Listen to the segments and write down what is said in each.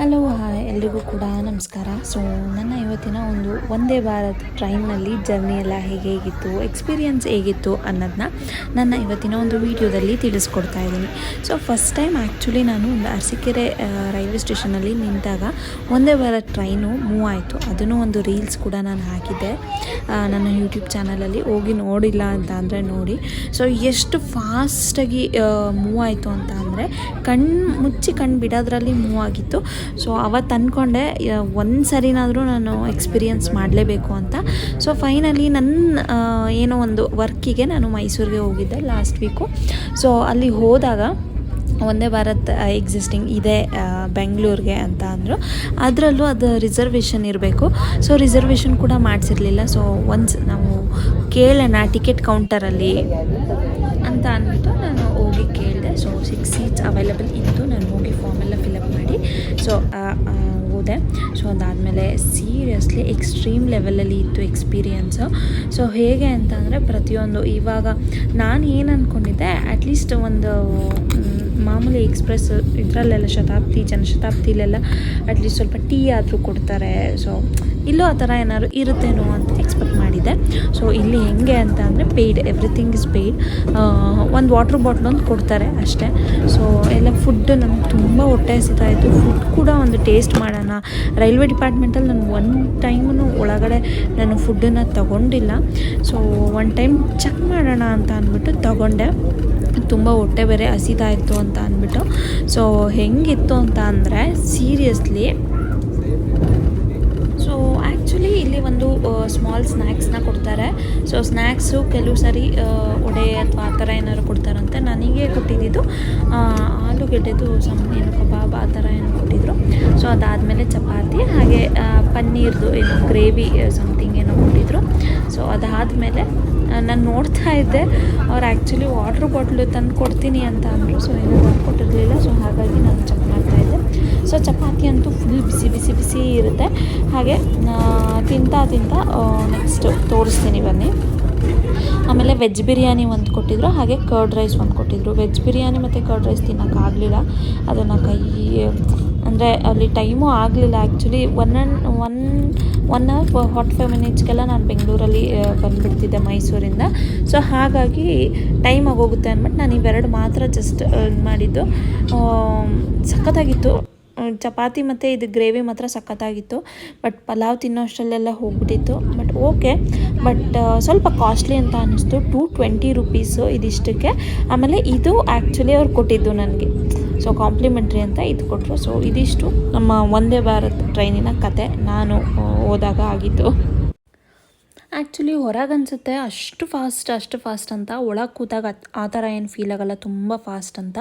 Hello hi ಎಲ್ರಿಗೂ ಕೂಡ ನಮಸ್ಕಾರ. ಸೊ ನನ್ನ ಇವತ್ತಿನ ಒಂದು ವಂದೇ ಭಾರತ್ ಟ್ರೈನ್ನಲ್ಲಿ ಜರ್ನಿ ಎಲ್ಲ ಹೇಗಿತ್ತು, ಎಕ್ಸ್ಪೀರಿಯನ್ಸ್ ಹೇಗಿತ್ತು ಅನ್ನೋದನ್ನ ನನ್ನ ಇವತ್ತಿನ ಒಂದು ವೀಡಿಯೋದಲ್ಲಿ ತಿಳಿಸ್ಕೊಡ್ತಾ ಇದ್ದೀನಿ. ಸೊ ಫಸ್ಟ್ ಟೈಮ್ ಆ್ಯಕ್ಚುಲಿ ನಾನು ಒಂದು ಅರಸೀಕೆರೆ ರೈಲ್ವೆ ಸ್ಟೇಷನಲ್ಲಿ ನಿಂತಾಗ ವಂದೇ ಭಾರತ್ ಟ್ರೈನು ಮೂವ್ ಆಯಿತು. ಅದನ್ನು ಒಂದು ರೀಲ್ಸ್ ಕೂಡ ನಾನು ಹಾಕಿದ್ದೆ ನನ್ನ ಯೂಟ್ಯೂಬ್ ಚಾನಲಲ್ಲಿ. ಹೋಗಿ ನೋಡಿಲ್ಲ ಅಂತ ಅಂದರೆ ನೋಡಿ. ಸೊ ಎಷ್ಟು ಫಾಸ್ಟಾಗಿ ಮೂವ್ ಆಯಿತು ಅಂತ ಅಂದರೆ ಮುಚ್ಚಿ ಕಣ್ಣು ಬಿಡೋದ್ರಲ್ಲಿ ಮೂವ್ ಆಗಿತ್ತು. ಸೊ ಅವತ್ತು ಅಂದ್ಕೊಂಡೆ ಒಂದು ಸರಿನಾದರೂ ನಾನು ಎಕ್ಸ್ಪೀರಿಯನ್ಸ್ ಮಾಡಲೇಬೇಕು ಅಂತ. ಸೊ ಫೈನಲಿ ನನ್ನ ಏನೋ ಒಂದು ವರ್ಕಿಗೆ ನಾನು ಮೈಸೂರಿಗೆ ಹೋಗಿದ್ದೆ ಲಾಸ್ಟ್ ವೀಕು. ಸೊ ಅಲ್ಲಿ ಹೋದಾಗ ವಂದೇ ಭಾರತ್ ಎಕ್ಸಿಸ್ಟಿಂಗ್ ಇದೆ ಬೆಂಗಳೂರಿಗೆ ಅಂತ ಅಂದರು. ಅದರಲ್ಲೂ ಅದು ರಿಸರ್ವೇಷನ್ ಇರಬೇಕು. ಸೊ ರಿಸರ್ವೇಷನ್ ಕೂಡ ಮಾಡಿಸಿರಲಿಲ್ಲ. ಸೊ ಒನ್ಸ್ ನಾವು ಕೇಳೋಣ ಟಿಕೆಟ್ ಕೌಂಟರಲ್ಲಿ ಅಂತ ಅಂದ್ಬಿಟ್ಟು ನಾನು ಹೋಗಿ ಕೇಳಿದೆ. ಸೊ 6 ಸೀಟ್ಸ್ ಅವೈಲಬಲ್ ಇತ್ತು. ನಾನು ಹೋಗಿ ಫಾರ್ಮ್ ಎಲ್ಲ ಫಿಲಪ್ ಮಾಡಿ ಸೊ ಹೋದೆ. ಸೊ ಅದಾದಮೇಲೆ ಸೀರಿಯಸ್ಲಿ ಎಕ್ಸ್ಟ್ರೀಮ್ ಲೆವೆಲಲ್ಲಿ ಇತ್ತು ಎಕ್ಸ್ಪೀರಿಯನ್ಸು. ಸೊ ಹೇಗೆ ಅಂತ ಅಂದರೆ ಪ್ರತಿಯೊಂದು ಇವಾಗ ನಾನು ಏನು ಅಂದ್ಕೊಂಡಿದ್ದೆ, ಅಟ್ಲೀಸ್ಟ್ ಒಂದು ಮಾಮೂಲಿ ಎಕ್ಸ್ಪ್ರೆಸ್ ಇದರಲ್ಲೆಲ್ಲ ಜನಶತಾಬ್ದಿಲೆಲ್ಲ ಅಟ್ಲೀಸ್ಟ್ ಸ್ವಲ್ಪ ಟೀ ಆದರೂ ಕೊಡ್ತಾರೆ. ಸೊ ಇಲ್ಲೂ ಆ ಥರ ಏನಾದ್ರು ಇರುತ್ತೇನೋ ಅಂತ ಎಕ್ಸ್ಪೆಕ್ಟ್ ಮಾಡಿದ್ದೆ. ಸೊ ಇಲ್ಲಿ ಹೆಂಗೆ ಅಂತ ಅಂದರೆ ಪೇಯ್ಡ್, ಎವ್ರಿಥಿಂಗ್ ಇಸ್ ಪೇಯ್ಡ್. ಒಂದು ವಾಟ್ರ್ ಬಾಟ್ಲ್ ಒಂದು ಕೊಡ್ತಾರೆ ಅಷ್ಟೇ. ಸೊ ಎಲ್ಲ ಫುಡ್ ನಮ್ಗೆ ತುಂಬ ಹೊಟ್ಟೆ ಹಸಿತಾಯಿತ್ತು. ಫುಡ್ ಕೂಡ ಒಂದು ಟೇಸ್ಟ್ ಮಾಡೋಣ. ರೈಲ್ವೆ ಡಿಪಾರ್ಟ್ಮೆಂಟಲ್ಲಿ ನಾನು ಒಂದು ಟೈಮೂ ಒಳಗಡೆ ನಾನು ಫುಡ್ಡನ್ನು ತಗೊಂಡಿಲ್ಲ. ಸೊ ಒನ್ ಟೈಮ್ ಚೆಕ್ ಮಾಡೋಣ ಅಂತ ಅಂದ್ಬಿಟ್ಟು ತಗೊಂಡೆ. ತುಂಬ ಹೊಟ್ಟೆ ಬೇರೆ ಹಸಿತಾ ಇತ್ತು ಅಂತ ಅಂದ್ಬಿಟ್ಟು. ಸೊ ಹೆಂಗಿತ್ತು ಅಂತ ಅಂದರೆ ಸೀರಿಯಸ್ಲಿ, ಸೊ ಆ್ಯಕ್ಚುಲಿ ಇಲ್ಲಿ ಒಂದು ಸ್ಮಾಲ್ ಸ್ನ್ಯಾಕ್ಸ್ನ ಕೊಡ್ತಾರೆ. ಸೊ ಸ್ನ್ಯಾಕ್ಸು ಕೆಲವು ಸರಿ ವಡೆ ಅಥವಾ ಆ ಥರ ಏನಾದ್ರು ಕೊಡ್ತಾರಂತೆ. ನನಗೆ ಕೊಟ್ಟಿದ್ದು ಆಲೂಗೆಡ್ಡೆದು ಏನು ಕಬಾಬ್ ಆ ಥರ ಏನೋ ಕೊಟ್ಟಿದ್ದರು. ಸೊ ಅದಾದಮೇಲೆ ಚಪಾತಿ, ಹಾಗೆ ಪನ್ನೀರ್ದು ಏನೋ ಗ್ರೇವಿ ಸಮಥಿಂಗ್ ಏನೋ ಕೊಟ್ಟಿದ್ದರು. ಸೊ ಅದಾದಮೇಲೆ ನಾನು ನೋಡ್ತಾ ಇದ್ದೆ, ಅವ್ರು ಆ್ಯಕ್ಚುಲಿ ವಾಟ್ರ್ ಬಾಟ್ಲು ತಂದು ಕೊಡ್ತೀನಿ ಅಂತ ಅಂದರು. ಸೊ ಏನೂ ಕೊಟ್ಟಿರಲಿಲ್ಲ. ಸೊ ಹಾಗಾಗಿ ನಾನು ಚೆಕ್ ಮಾಡ್ತಾಯಿದ್ದೆ. ಸೊ ಚಪಾತಿ ಅಂತೂ ಫುಲ್ ಬಿಸಿ ಇರುತ್ತೆ. ಹಾಗೆ ತಿಂತಾ ನೆಕ್ಸ್ಟ್ ತೋರಿಸ್ತೀನಿ ಬನ್ನಿ. ಆಮೇಲೆ ವೆಜ್ ಬಿರಿಯಾನಿ ಒಂದು ಕೊಟ್ಟಿದ್ದರು, ಹಾಗೆ ಕರ್ಡ್ ರೈಸ್ ಒಂದು ಕೊಟ್ಟಿದ್ದರು. ವೆಜ್ ಬಿರಿಯಾನಿ ಮತ್ತು ಕರ್ಡ್ ರೈಸ್ ತಿನ್ನೋಕ್ಕಾಗಲಿಲ್ಲ. ಅದನ್ನು ಅಂದರೆ ಅಲ್ಲಿ ಟೈಮೂ ಆಗಲಿಲ್ಲ. ಆ್ಯಕ್ಚುಲಿ ಒನ್ ಅವರ್ 45 ಮಿನಿಟ್ಸ್ಗೆಲ್ಲ ನಾನು ಬೆಂಗಳೂರಲ್ಲಿ ಬಂದುಬಿಡ್ತಿದ್ದೆ ಮೈಸೂರಿಂದ. ಸೊ ಹಾಗಾಗಿ ಟೈಮ್ ಆಗೋಗುತ್ತೆ ಅಂದ್ಬಿಟ್ಟು ನಾನು ಇವೆರಡು ಮಾತ್ರ ಜಸ್ಟ್ ಮಾಡಿದ್ದು. ಸಖತ್ತಾಗಿತ್ತು. ಚಪಾತಿ ಮತ್ತು ಇದು ಗ್ರೇವಿ ಮಾತ್ರ ಸಖತ್ತಾಗಿತ್ತು. ಬಟ್ ಪಲಾವ್ ತಿನ್ನೋ ಅಷ್ಟರಲ್ಲೆಲ್ಲ ಹೋಗ್ಬಿಟ್ಟಿತ್ತು. ಬಟ್ ಓಕೆ, ಬಟ್ ಸ್ವಲ್ಪ ಕಾಸ್ಟ್ಲಿ ಅಂತ ಅನ್ನಿಸ್ತು. 220 ರುಪೀಸು ಇದಿಷ್ಟಕ್ಕೆ. ಆಮೇಲೆ ಇದು ಆ್ಯಕ್ಚುಲಿ ಅವ್ರು ಕೊಟ್ಟಿದ್ದು ನನಗೆ. ಸೊ ಕಾಂಪ್ಲಿಮೆಂಟ್ರಿ ಅಂತ ಇದು ಕೊಟ್ಟರು. ಸೊ ಇದಿಷ್ಟು ನಮ್ಮ ವಂದೇ ಭಾರತ್ ಟ್ರೈನಿನ ಕತೆ ನಾನು ಹೋದಾಗ ಆಗಿತ್ತು. ಆ್ಯಕ್ಚುಲಿ ಹೊರಗೆ ಅನಿಸುತ್ತೆ ಅಷ್ಟು ಫಾಸ್ಟ್ ಅಂತ, ಒಳಗೆ ಕೂತಾಗ ಆ ಥರ ಏನು ಫೀಲ್ ಆಗೋಲ್ಲ, ತುಂಬ ಫಾಸ್ಟ್ ಅಂತ.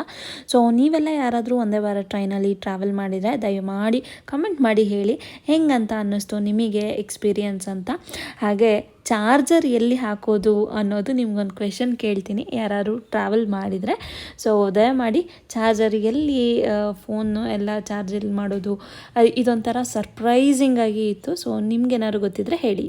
ಸೊ ನೀವೆಲ್ಲ ಯಾರಾದರೂ ವಂದೇ ಭಾರತ್ ಟ್ರೈನಲ್ಲಿ ಟ್ರಾವೆಲ್ ಮಾಡಿದರೆ ದಯಮಾಡಿ ಕಮೆಂಟ್ ಮಾಡಿ ಹೇಳಿ ಹೆಂಗಂತ ಅನ್ನಿಸ್ತು ನಿಮಗೆ ಎಕ್ಸ್ಪೀರಿಯನ್ಸ್ ಅಂತ. ಹಾಗೆ ಚಾರ್ಜರ್ ಎಲ್ಲಿ ಹಾಕೋದು ಅನ್ನೋದು ನಿಮ್ಗೊಂದು ಕ್ವೆಶನ್ ಕೇಳ್ತೀನಿ, ಯಾರು ಟ್ರಾವೆಲ್ ಮಾಡಿದರೆ. ಸೊ ದಯಮಾಡಿ ಚಾರ್ಜರ್ ಎಲ್ಲಿ ಫೋನು ಎಲ್ಲ ಚಾರ್ಜ್ ಎಲ್ಲಿ ಮಾಡೋದು, ಇದೊಂಥರ ಸರ್ಪ್ರೈಸಿಂಗ್ ಆಗಿ ಇತ್ತು. ಸೊ ನಿಮ್ಗೇನಾದ್ರು ಗೊತ್ತಿದ್ದರೆ ಹೇಳಿ.